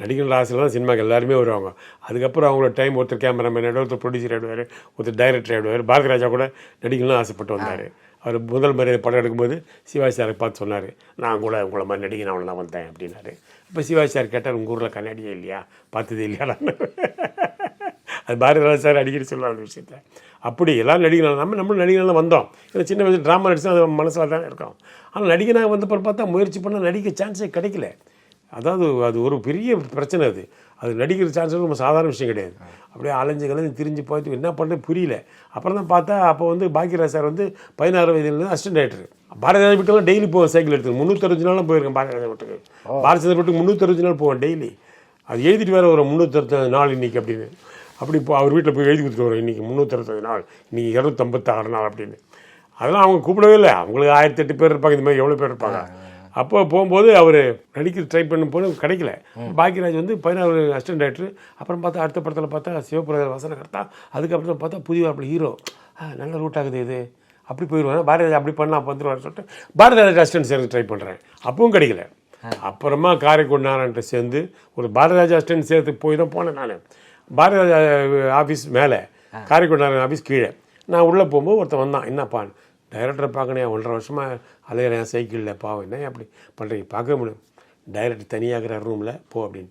நடிகர்கள் ஆசையில் தான் சினிமாக்கு எல்லாருமே வருவாங்க. அதுக்கப்புறம் அவங்களோட டைம் ஒருத்தர் கேமராமேன் ஆகிடுவார், ஒருத்தர் ப்ரொடியூசர் ஆகிடுவார், ஒருத்தர் டைரக்டர் ஆகிடுவார். பாரதிராஜா கூட நடிகலாம் ஆசைப்பட்டு வந்தார். அவர் முதல் மரியாதை படம் எடுக்கும்போது சிவாஜி சாரை பார்த்து சொன்னார், நான் கூட உங்களை மாதிரி நடிகன் அவனை தான் வந்தேன் அப்படின்னாரு. இப்போ சிவாஜி சார் கேட்டார், உங்கள் ஊரில் கண்ணாடியே இல்லையா, பார்த்ததே இல்லையா? அது பாரதிராஜா சார் அடிக்கடி சொல்லுவார் அந்த விஷயத்தை. அப்படி எல்லாம் நடிகர்கள் நம்மளும் நடிகர்கள் வந்தோம். ஏன்னா சின்ன வயசு ட்ராமா நடிச்சா அது மனசில் தான் இருக்கோம். ஆனால் நடிகனாக வந்தப்போ பார்த்தா முயற்சி பண்ணால் நடிக்க சான்ஸே கிடைக்கல. அதாவது அது ஒரு பெரிய பிரச்சனை. அது நடிக்கிற சான்ஸ் ரொம்ப சாதாரண விஷயம் கிடையாது. அப்படியே அலைஞ்சு திரிஞ்சு போயிட்டு என்ன பண்ணுறது புரியல. அப்புறம் தான் பார்த்தா அப்போ பாக்யராஜ் சார் 16 வயதுலேருந்து அசிஸ்டன்ட் டைரக்டர். பாரதிராஜா வீட்டுலாம் டெய்லி போவேன், சைக்கிள் எடுத்து 360 நாளும் போயிருக்கேன். பாரதிராஜா வீட்டுக்கு பாரதிராஜா வீட்டுக்கு 360 நாள் போவேன் டெய்லி. அது எழுதிட்டு வேறு ஒரு 360 நாள் இன்றைக்கி அப்படின்னு. அப்படி இப்போ அவர் வீட்டில் போய் எழுதி கொடுத்துட்டு வரோம், இன்றைக்கி 360 நாள், இன்றைக்கி 256 நாள் அப்படின்னு. அதெல்லாம் அவங்க கூப்பிடவே இல்லை. அவங்களுக்கு 1008 பேர் இருப்பாங்க, இந்த மாதிரி எவ்வளோ பேர் இருப்பாங்க. அப்போ போகும்போது அவர் நடிக்க ட்ரை பண்ணும் போது கிடைக்கல. Bhagyaraj 16 assistant director. அப்புறம் பார்த்தா அடுத்த படத்தில் பார்த்தா சிவபிரகாஷ் வசனகர்த்தா. அதுக்கப்புறம் பார்த்தா புதிய அப்படி ஹீரோ. நல்ல ரூட் ஆகுது இது, அப்படி போயிடுவாங்க. பாரதிராஜா அப்படி பண்ணால் அப்போ வந்துடுவார்னு சொல்லிட்டு பாரதிராஜா அசிஸ்டன்ட் சேர்ந்து ட்ரை பண்ணுறேன். அப்பவும் கிடைக்கல. அப்புறமா காரைக்குடி நாராயண்கிட்ட சேர்ந்து ஒரு பாரதிராஜா அசிஸ்டன்ட் சேர்த்து போய் தான் போனேன். நான் பாரதிராஜா ஆஃபீஸ் மேலே, காரைக்குடி நாராயண் ஆஃபீஸ் கீழே. நான் உள்ளே போகும்போது ஒருத்தன் வந்தான், என்னப்பா டைரக்டரை பார்க்கணும், 1.5 வருஷமாக அலையிறேன் சைக்கிளில், பாவம் என்ன அப்படி பண்ணுறீங்க, பார்க்க முடியும், டைரக்டர் தனியாகிற ரூமில் போ அப்படின்ட்டு.